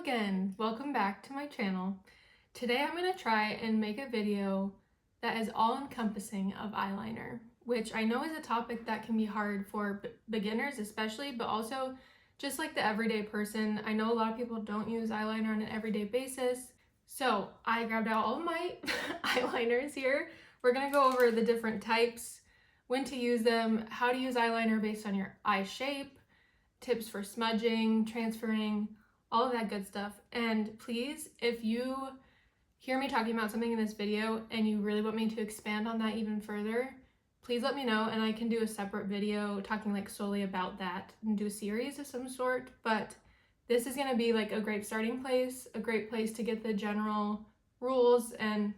again, welcome back to my channel. Today I'm going to try and make a video that is all-encompassing of eyeliner, which I know is a topic that can be hard for beginners especially, but also just like the everyday person. I know a lot of people don't use eyeliner on an everyday basis, so I grabbed out all of my eyeliners here. We're going to go over the different types, when to use them, how to use eyeliner based on your eye shape, tips for smudging, transferring, all of that good stuff. And please, if you hear me talking about something in this video and you really want me to expand on that even further, please let me know and I can do a separate video talking like solely about that and do a series of some sort. But this is going to be like a great starting place, a great place to get the general the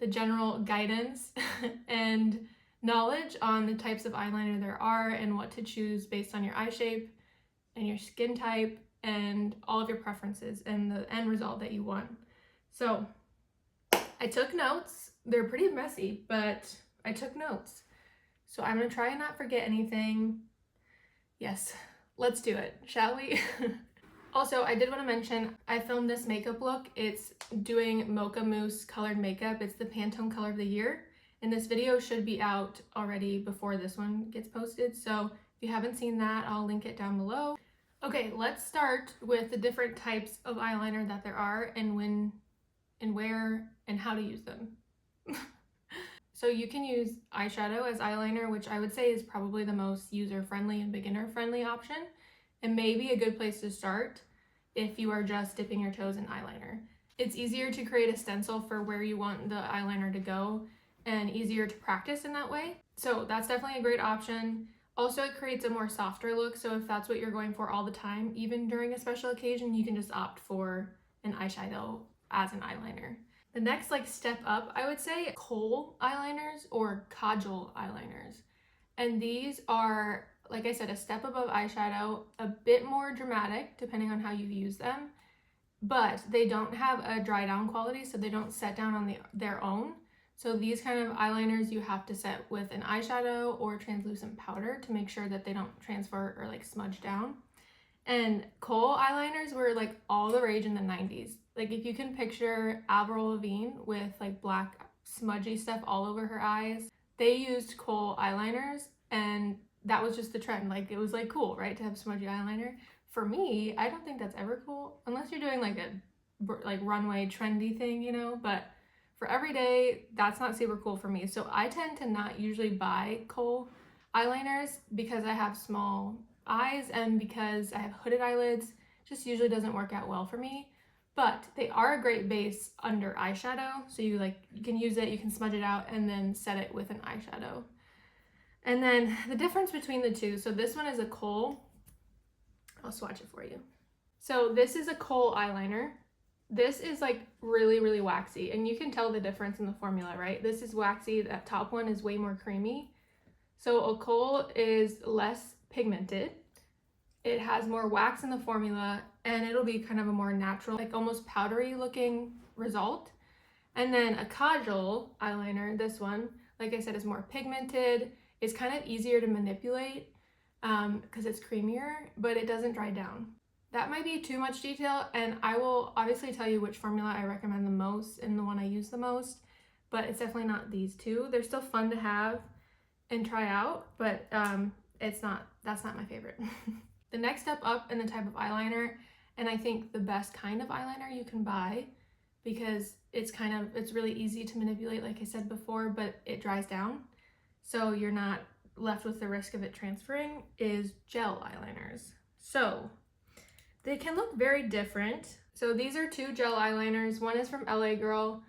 general guidance and knowledge on the types of eyeliner there are and what to choose based on your eye shape and your skin type and all of your preferences and the end result that you want. So I took notes. They're pretty messy, but I took notes. So I'm gonna try and not forget anything. Yes, let's do it, shall we? Also, I did want to mention, I filmed this makeup look. It's doing Mocha Mousse colored makeup. It's the Pantone color of the year. And this video should be out already before this one gets posted. So if you haven't seen that, I'll link it down below. Okay, let's start with the different types of eyeliner that there are and when and where and how to use them. So you can use eyeshadow as eyeliner, which I would say is probably the most user-friendly and beginner-friendly option, and maybe a good place to start if you are just dipping your toes in eyeliner. It's easier to create a stencil for where you want the eyeliner to go and easier to practice in that way. So that's definitely a great option. Also, it creates a more softer look, so if that's what you're going for all the time, even during a special occasion, you can just opt for an eyeshadow as an eyeliner. The next step up, I would say Kohl eyeliners or Kajal eyeliners. And these are, like I said, a step above eyeshadow, a bit more dramatic depending on how you use them, but they don't have a dry down quality, so they don't set down on their own. So these kind of eyeliners you have to set with an eyeshadow or translucent powder to make sure that they don't transfer or smudge down. And Kohl eyeliners were all the rage in the 90s. If you can picture Avril Lavigne with black smudgy stuff all over her eyes, they used Kohl eyeliners and that was just the trend. It was cool, right, to have smudgy eyeliner. For me, I don't think that's ever cool unless you're doing a runway trendy thing, you know, but for every day, that's not super cool for me. So I tend to not usually buy Kohl eyeliners because I have small eyes and because I have hooded eyelids. It just usually doesn't work out well for me. But they are a great base under eyeshadow. So you can use it, you can smudge it out and then set it with an eyeshadow. And then the difference between the two. So this one is a Kohl. I'll swatch it for you. So this is a Kohl eyeliner. This is really, really waxy, and you can tell the difference in the formula, right? This is waxy, that top one is way more creamy. So a Kohl is less pigmented. It has more wax in the formula, and it'll be kind of a more natural, almost powdery looking result. And then a Kajal eyeliner, this one, like I said, is more pigmented. It's kind of easier to manipulate because it's creamier, but it doesn't dry down. That might be too much detail, and I will obviously tell you which formula I recommend the most and the one I use the most, but it's definitely not these two. They're still fun to have and try out, but that's not my favorite. The next step up in the type of eyeliner, and I think the best kind of eyeliner you can buy because it's really easy to manipulate, like I said before, but it dries down, so you're not left with the risk of it transferring, is gel eyeliners. So they can look very different. So these are two gel eyeliners. One is from LA Girl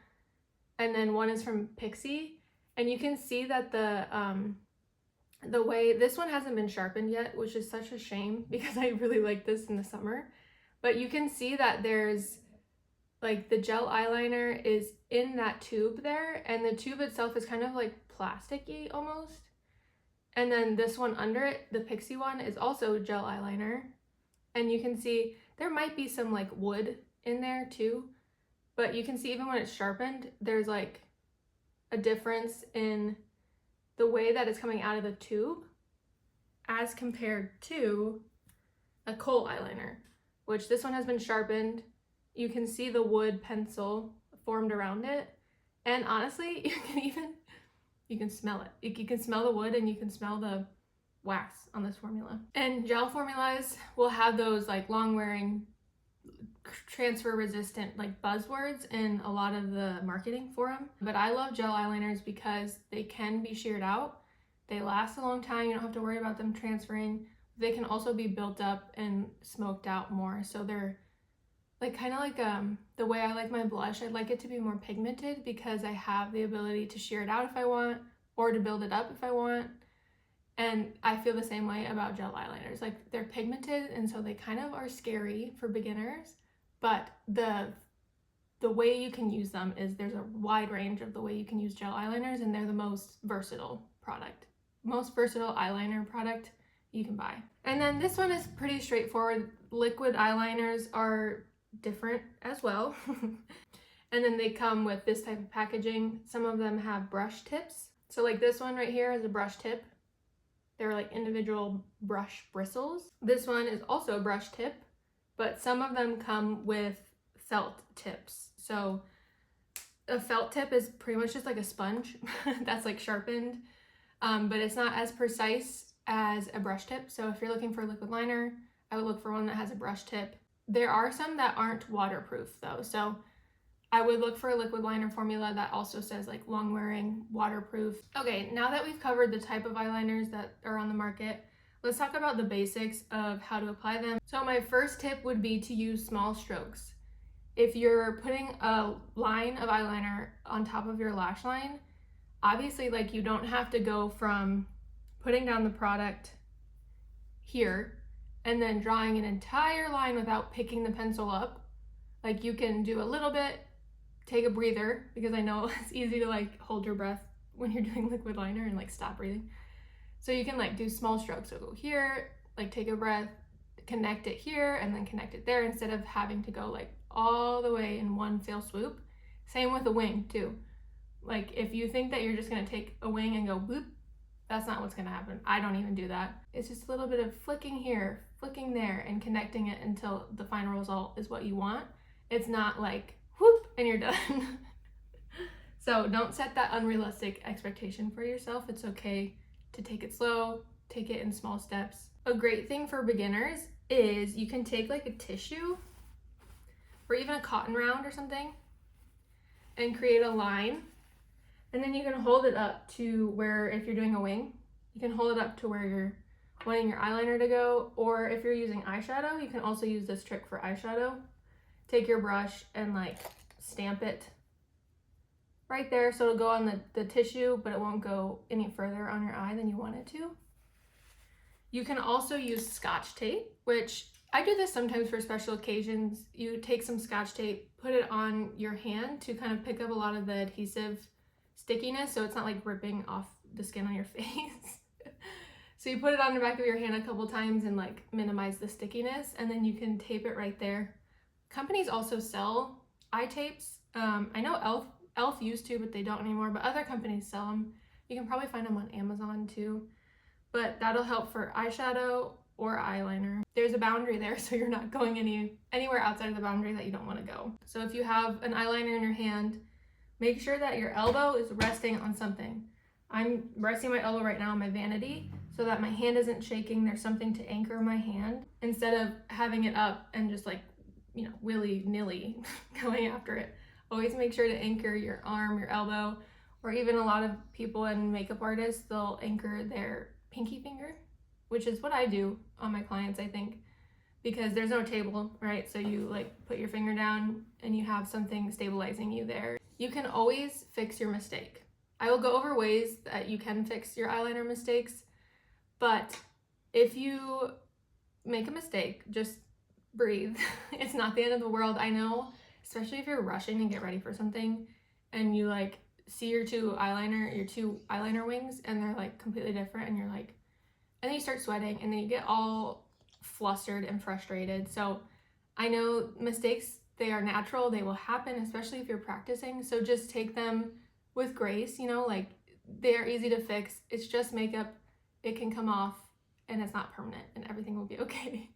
and then one is from Pixie. And you can see that the way this one hasn't been sharpened yet, which is such a shame because I really like this in the summer. But you can see that there's the gel eyeliner is in that tube there, and the tube itself is kind of plasticky almost. And then this one under it, the Pixie one, is also gel eyeliner. And you can see there might be some wood in there too, but you can see even when it's sharpened, there's a difference in the way that it's coming out of the tube as compared to a Kohl eyeliner. which this one has been sharpened. You can see the wood pencil formed around it. And honestly, you can smell it. You can smell the wood and you can smell the wax on this formula. And gel formulas will have those like long wearing, transfer resistant like buzzwords in a lot of the marketing for them. But I love gel eyeliners because they can be sheared out. They last a long time. You don't have to worry about them transferring. They can also be built up and smoked out more. So they're like kind of like the way I like my blush. I'd like it to be more pigmented because I have the ability to shear it out if I want or to build it up if I want. And I feel the same way about gel eyeliners. Like they're pigmented and so they kind of are scary for beginners, but the way you can use them is there's a wide range of the way you can use gel eyeliners, and they're the most versatile eyeliner product you can buy. And then this one is pretty straightforward. Liquid eyeliners are different as well. And then they come with this type of packaging. Some of them have brush tips. So like this one right here is a brush tip. They're like individual brush bristles. This one is also a brush tip, but some of them come with felt tips. So a felt tip is pretty much just like a sponge that's like sharpened, but it's not as precise as a brush tip. So if you're looking for a liquid liner, I would look for one that has a brush tip. There are some that aren't waterproof though. So I would look for a liquid liner formula that also says like long wearing, waterproof. Okay, now that we've covered the type of eyeliners that are on the market, let's talk about the basics of how to apply them. So my first tip would be to use small strokes. If you're putting a line of eyeliner on top of your lash line, obviously like you don't have to go from putting down the product here and then drawing an entire line without picking the pencil up. Like you can do a little bit, take a breather, because I know it's easy to like hold your breath when you're doing liquid liner and like stop breathing. So you can like do small strokes. So go here, like take a breath, connect it here, and then connect it there instead of having to go like all the way in one fell swoop. Same with a wing too. Like if you think that you're just gonna take a wing and go boop, that's not what's gonna happen. I don't even do that. It's just a little bit of flicking here, flicking there, and connecting it until the final result is what you want. It's not like whoop and you're done. So don't set that unrealistic expectation for yourself. It's okay to take it slow, take it in small steps. A great thing for beginners is you can take like a tissue or even a cotton round or something and create a line. And then you can hold it up to where, if you're doing a wing, you can hold it up to where you're wanting your eyeliner to go. Or if you're using eyeshadow, you can also use this trick for eyeshadow. Take your brush and like stamp it right there so it'll go on the tissue, but it won't go any further on your eye than you want it to. You can also use Scotch tape, which I do this sometimes for special occasions. You take some Scotch tape, put it on your hand to kind of pick up a lot of the adhesive stickiness so it's not like ripping off the skin on your face. So you put it on the back of your hand a couple times and like minimize the stickiness, and then you can tape it right there. Companies also sell eye tapes. I know Elf used to, but they don't anymore, but other companies sell them. You can probably find them on Amazon too, but that'll help for eyeshadow or eyeliner. There's a boundary there, so you're not going anywhere outside of the boundary that you don't want to go. So if you have an eyeliner in your hand, make sure that your elbow is resting on something. I'm resting my elbow right now on my vanity so that my hand isn't shaking. There's something to anchor my hand instead of having it up and just like, you know, willy-nilly going after it. Always make sure to anchor your arm, your elbow, or even a lot of people and makeup artists, they'll anchor their pinky finger, which is what I do on my clients, I think, because there's no table, right? So you like put your finger down and you have something stabilizing you there. You can always fix your mistake. I will go over ways that you can fix your eyeliner mistakes, but if you make a mistake, just breathe. It's not the end of the world. I know, especially if you're rushing to get ready for something and you like see your two eyeliner wings and they're like completely different, and you're like, and then you start sweating and then you get all flustered and frustrated. So I know mistakes, they are natural, they will happen, especially if you're practicing. So just take them with grace, you know, like they are easy to fix. It's just makeup. It can come off and it's not permanent and everything will be okay.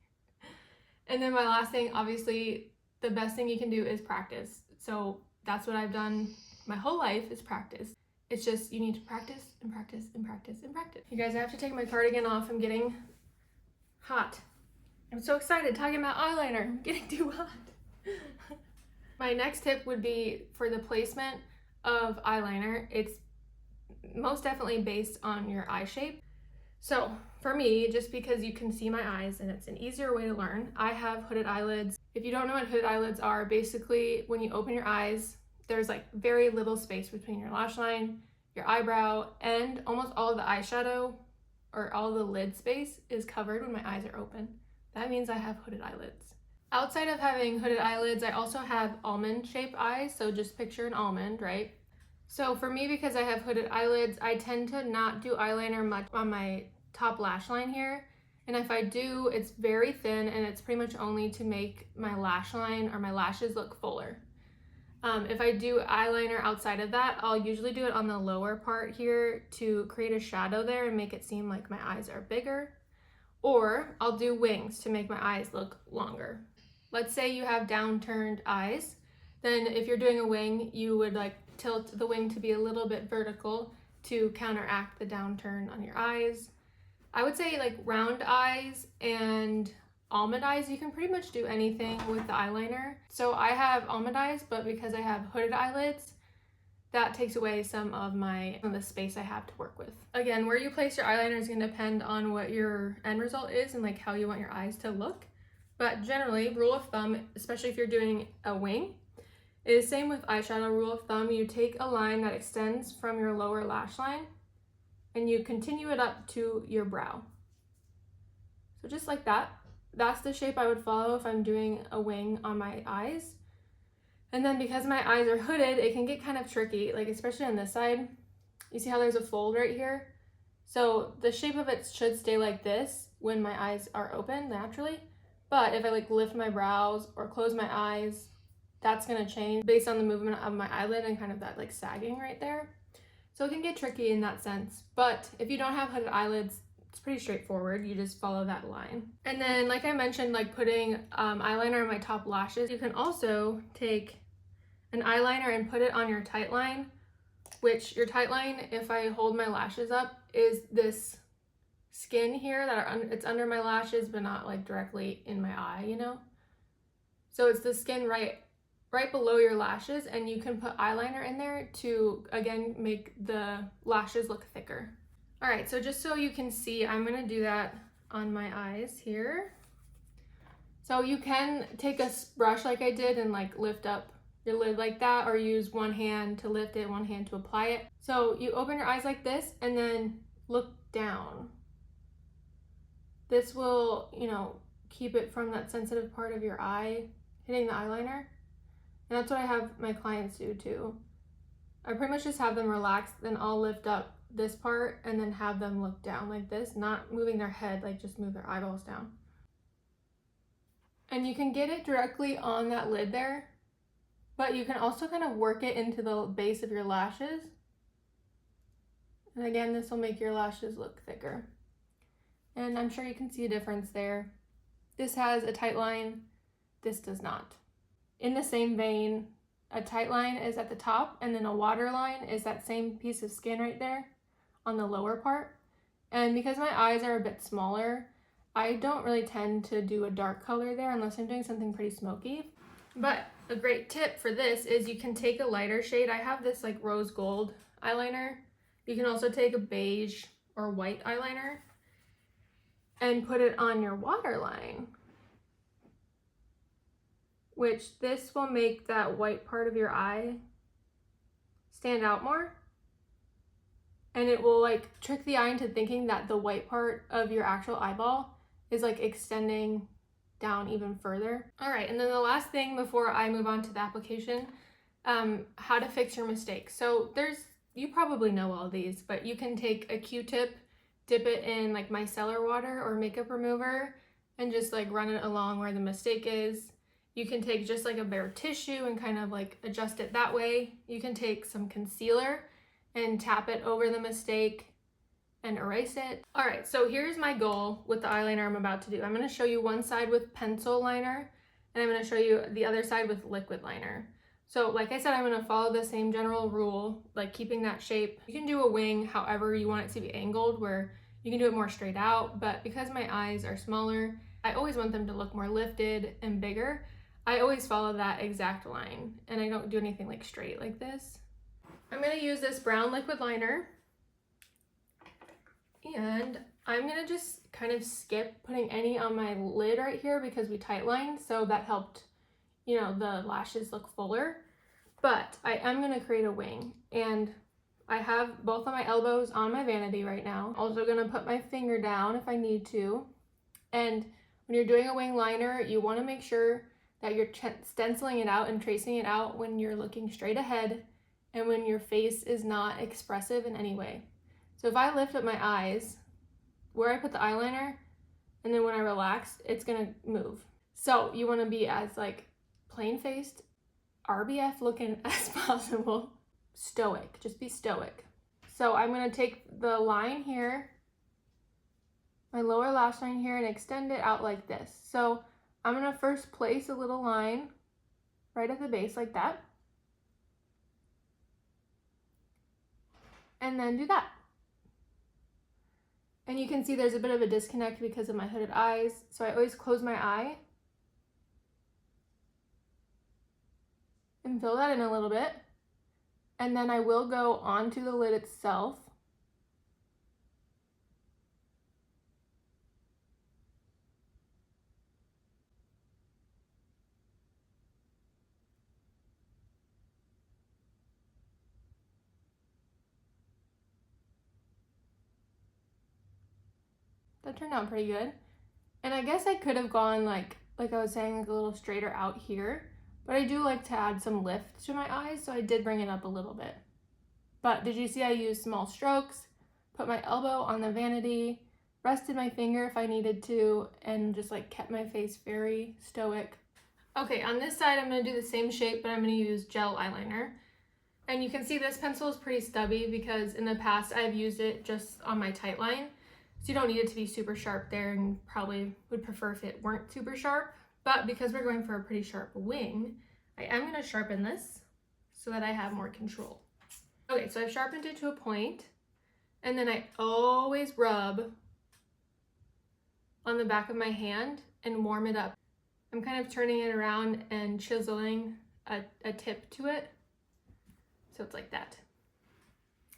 And then my last thing, obviously, the best thing you can do is practice. So that's what I've done my whole life, is practice. It's just, you need to practice and practice and practice and practice. You guys, I have to take my cardigan off. I'm getting hot. I'm so excited talking about eyeliner. I'm getting too hot. My next tip would be for the placement of eyeliner. It's most definitely based on your eye shape. So for me, just because you can see my eyes and it's an easier way to learn, I have hooded eyelids. If you don't know what hooded eyelids are, basically when you open your eyes, there's like very little space between your lash line, your eyebrow, and almost all of the eyeshadow or all the lid space is covered when my eyes are open. That means I have hooded eyelids. Outside of having hooded eyelids, I also have almond shaped eyes. So just picture an almond, right? So for me, because I have hooded eyelids, I tend to not do eyeliner much on my top lash line here. And if I do, it's very thin and it's pretty much only to make my lash line or my lashes look fuller. If I do eyeliner outside of that, I'll usually do it on the lower part here to create a shadow there and make it seem like my eyes are bigger. Or I'll do wings to make my eyes look longer. Let's say you have downturned eyes, then if you're doing a wing, you would like tilt the wing to be a little bit vertical to counteract the downturn on your eyes. I would say like round eyes and almond eyes, you can pretty much do anything with the eyeliner. So I have almond eyes, but because I have hooded eyelids, that takes away some of the space I have to work with. Again, where you place your eyeliner is going to depend on what your end result is and like how you want your eyes to look. But generally, rule of thumb, especially if you're doing a wing, is same with eyeshadow. Rule of thumb, you take a line that extends from your lower lash line and you continue it up to your brow. So just like that. That's the shape I would follow if I'm doing a wing on my eyes. And then because my eyes are hooded, it can get kind of tricky, like especially on this side. You see how there's a fold right here? So the shape of it should stay like this when my eyes are open naturally. But if I like lift my brows or close my eyes, that's gonna change based on the movement of my eyelid and kind of that like sagging right there. So it can get tricky in that sense. But if you don't have hooded eyelids, it's pretty straightforward. You just follow that line. And then like I mentioned, like putting eyeliner on my top lashes, you can also take an eyeliner and put it on your tight line, which your tight line, if I hold my lashes up, is this skin here that it's under my lashes but not like directly in my eye, you know? So it's the skin right below your lashes, and you can put eyeliner in there to again make the lashes look thicker. All right, so just so you can see, I'm gonna do that on my eyes here. So you can take a brush like I did and like lift up your lid like that, or use one hand to lift it, one hand to apply it. So you open your eyes like this and then look down. This will, you know, keep it from that sensitive part of your eye hitting the eyeliner. And that's what I have my clients do too. I pretty much just have them relax, then I'll lift up this part and then have them look down like this, not moving their head, like just move their eyeballs down. And you can get it directly on that lid there, but you can also kind of work it into the base of your lashes. And again, this will make your lashes look thicker. And I'm sure you can see a difference there. This has a tight line, this does not. In the same vein, a tight line is at the top, and then a water line is that same piece of skin right there on the lower part. And because my eyes are a bit smaller, I don't really tend to do a dark color there unless I'm doing something pretty smoky. But a great tip for this is you can take a lighter shade. I have this like rose gold eyeliner. You can also take a beige or white eyeliner and put it on your waterline, which this will make that white part of your eye stand out more. And it will like trick the eye into thinking that the white part of your actual eyeball is like extending down even further. All right, and then the last thing before I move on to the application, how to fix your mistakes. So you probably know all these, but you can take a Q-tip, dip it in like micellar water or makeup remover, and just like run it along where the mistake is. You can take just like a bare tissue and kind of like adjust it that way. You can take some concealer and tap it over the mistake. and erase it. All right, so here's my goal with the eyeliner I'm about to do. I'm gonna show you one side with pencil liner, and I'm gonna show you the other side with liquid liner. So like I said, I'm gonna follow the same general rule, like keeping that shape. You can do a wing however you want it to be angled, where you can do it more straight out, but because my eyes are smaller, I always want them to look more lifted and bigger. I always follow that exact line, and I don't do anything like straight like this. I'm gonna use this brown liquid liner, and I'm gonna just kind of skip putting any on my lid right here because we tight lined, so that helped, you know, the lashes look fuller. But I am gonna create a wing, and I have both of my elbows on my vanity right now. Also gonna put my finger down if I need to. And when you're doing a wing liner, you wanna make sure that you're stenciling it out and tracing it out when you're looking straight ahead and when your face is not expressive in any way. So if I lift up my eyes, where I put the eyeliner, and then when I relax, it's gonna move. So you wanna be as like plain-faced, RBF looking as possible. Stoic, just be stoic. So I'm gonna take the line here, my lower lash line here, and extend it out like this. So I'm gonna first place a little line right at the base like that. And then do that. And you can see there's a bit of a disconnect because of my hooded eyes. So I always close my eye and fill that in a little bit. And then I will go onto the lid itself. That turned out pretty good. And I guess I could have gone like I was saying, like a little straighter out here, but I do like to add some lift to my eyes, so I did bring it up a little bit. But did you see I used small strokes, put my elbow on the vanity, rested my finger if I needed to, and just like kept my face very stoic. Okay, on this side I'm gonna do the same shape, but I'm gonna use gel eyeliner. And you can see this pencil is pretty stubby because in the past I've used it just on my tight line. So you don't need it to be super sharp there, and probably would prefer if it weren't super sharp. But because we're going for a pretty sharp wing, I am going to sharpen this so that I have more control. Okay, so I've sharpened it to a point, and then I always rub on the back of my hand and warm it up. I'm kind of turning it around and chiseling a tip to it. So it's like that.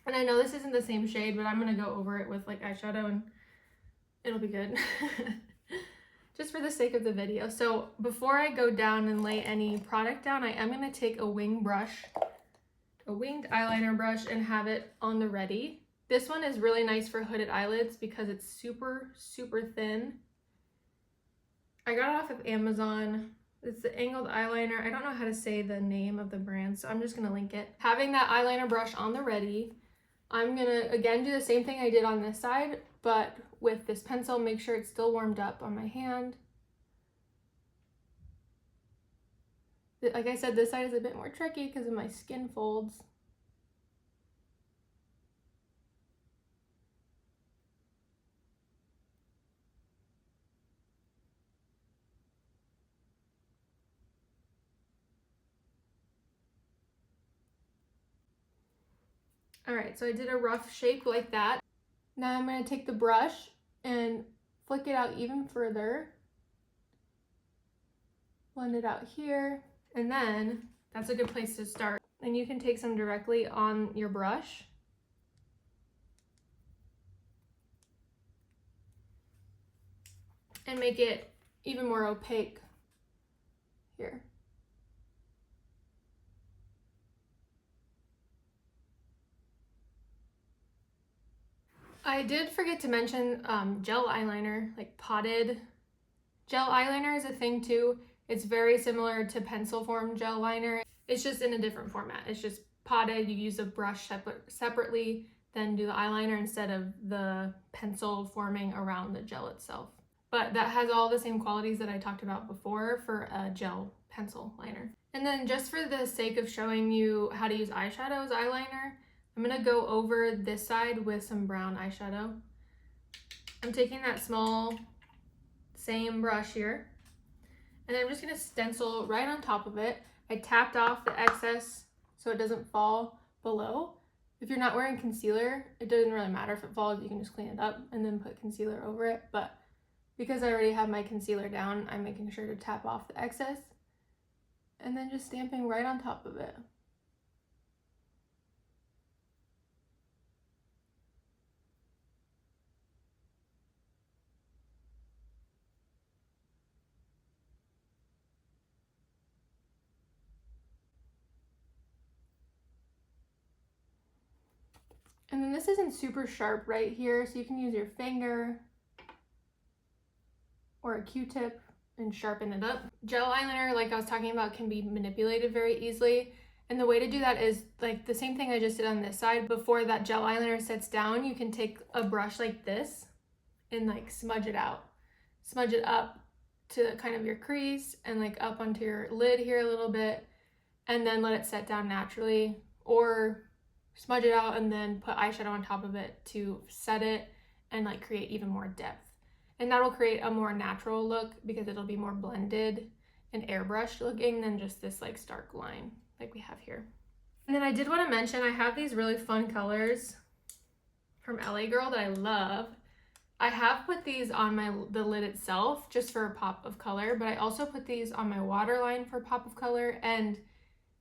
And I know this isn't the same shade, but I'm going to go over it with like eyeshadow and it'll be good. Just for the sake of the video. So before I go down and lay any product down, I am going to take a wing brush, a winged eyeliner brush, and have it on the ready. This one is really nice for hooded eyelids because it's super, super thin. I got it off of Amazon. It's the angled eyeliner. I don't know how to say the name of the brand, so I'm just going to link it. Having that eyeliner brush on the ready, I'm going to, again, do the same thing I did on this side, but with this pencil, make sure it's still warmed up on my hand. Like I said, this side is a bit more tricky because of my skin folds. All right, so I did a rough shape like that. Now I'm going to take the brush and flick it out even further. Blend it out here, and then that's a good place to start. And you can take some directly on your brush. And make it even more opaque here. I did forget to mention gel eyeliner, like potted gel eyeliner is a thing too. It's very similar to pencil form gel liner. It's just in a different format. It's just potted. You use a brush separately, then do the eyeliner instead of the pencil forming around the gel itself. But that has all the same qualities that I talked about before for a gel pencil liner. And then just for the sake of showing you how to use eyeshadow as eyeliner, I'm gonna go over this side with some brown eyeshadow. I'm taking that small, same brush here, and then I'm just gonna stencil right on top of it. I tapped off the excess so it doesn't fall below. If you're not wearing concealer, it doesn't really matter if it falls, you can just clean it up and then put concealer over it. But because I already have my concealer down, I'm making sure to tap off the excess and then just stamping right on top of it. And then this isn't super sharp right here, so you can use your finger or a Q-tip and sharpen it up. Gel eyeliner, like I was talking about, can be manipulated very easily. And the way to do that is like the same thing I just did on this side. Before that gel eyeliner sets down, you can take a brush like this and like smudge it out. Smudge it up to kind of your crease and like up onto your lid here a little bit, and then let it set down naturally, or smudge it out and then put eyeshadow on top of it to set it and like create even more depth. And that'll create a more natural look because it'll be more blended and airbrushed looking than just this like stark line like we have here. And then I did want to mention I have these really fun colors from LA Girl that I love. I have put these on the lid itself just for a pop of color, but I also put these on my waterline for a pop of color. And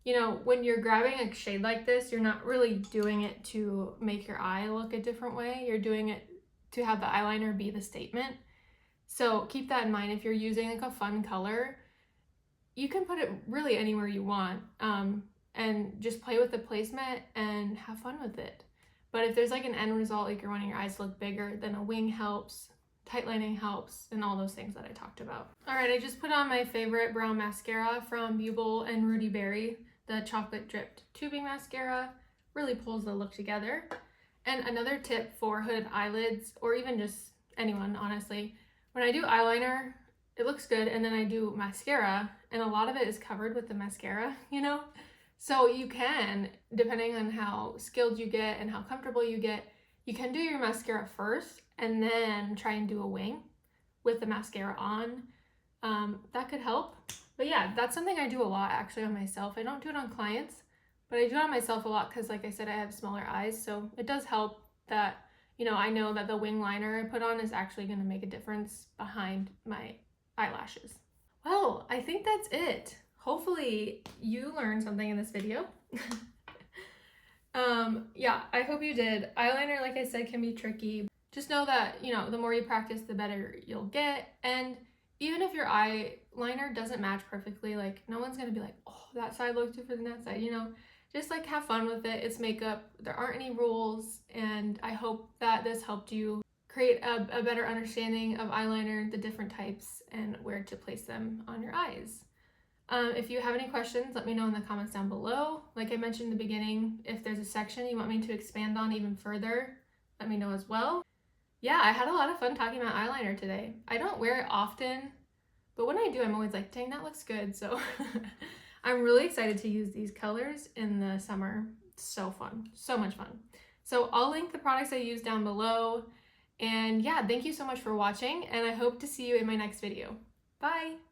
you know, when you're grabbing a shade like this, you're not really doing it to make your eye look a different way. You're doing it to have the eyeliner be the statement. So keep that in mind. If you're using like a fun color, you can put it really anywhere you want, and just play with the placement and have fun with it. But if there's like an end result, like you're wanting your eyes to look bigger, then a wing helps, tight lining helps, and all those things that I talked about. All right, I just put on my favorite brown mascara from Buble and Rudy Berry. The chocolate dripped tubing mascara really pulls the look together. And another tip for hooded eyelids, or even just anyone, honestly, when I do eyeliner, it looks good, and then I do mascara, and a lot of it is covered with the mascara, you know? So you can, depending on how skilled you get and how comfortable you get, you can do your mascara first and then try and do a wing with the mascara on. That could help. But yeah, that's something I do a lot actually on myself. I don't do it on clients, but I do it on myself a lot because, like I said, I have smaller eyes. So it does help that, you know, I know that the wing liner I put on is actually going to make a difference behind my eyelashes. Well, I think that's it. Hopefully you learned something in this video. Yeah, I hope you did. Eyeliner, like I said, can be tricky. Just know that, you know, the more you practice, the better you'll get. And even if your eyeliner doesn't match perfectly, like no one's gonna be like, oh, that side looks different than that side, you know? Just like have fun with it. It's makeup. There aren't any rules. And I hope that this helped you create a better understanding of eyeliner, the different types, and where to place them on your eyes. If you have any questions, let me know in the comments down below. Like I mentioned in the beginning, if there's a section you want me to expand on even further, let me know as well. Yeah, I had a lot of fun talking about eyeliner today. I don't wear it often, but when I do, I'm always like, dang, that looks good. So I'm really excited to use these colors in the summer. So fun, so much fun. So I'll link the products I use down below. And yeah, thank you so much for watching, and I hope to see you in my next video. Bye!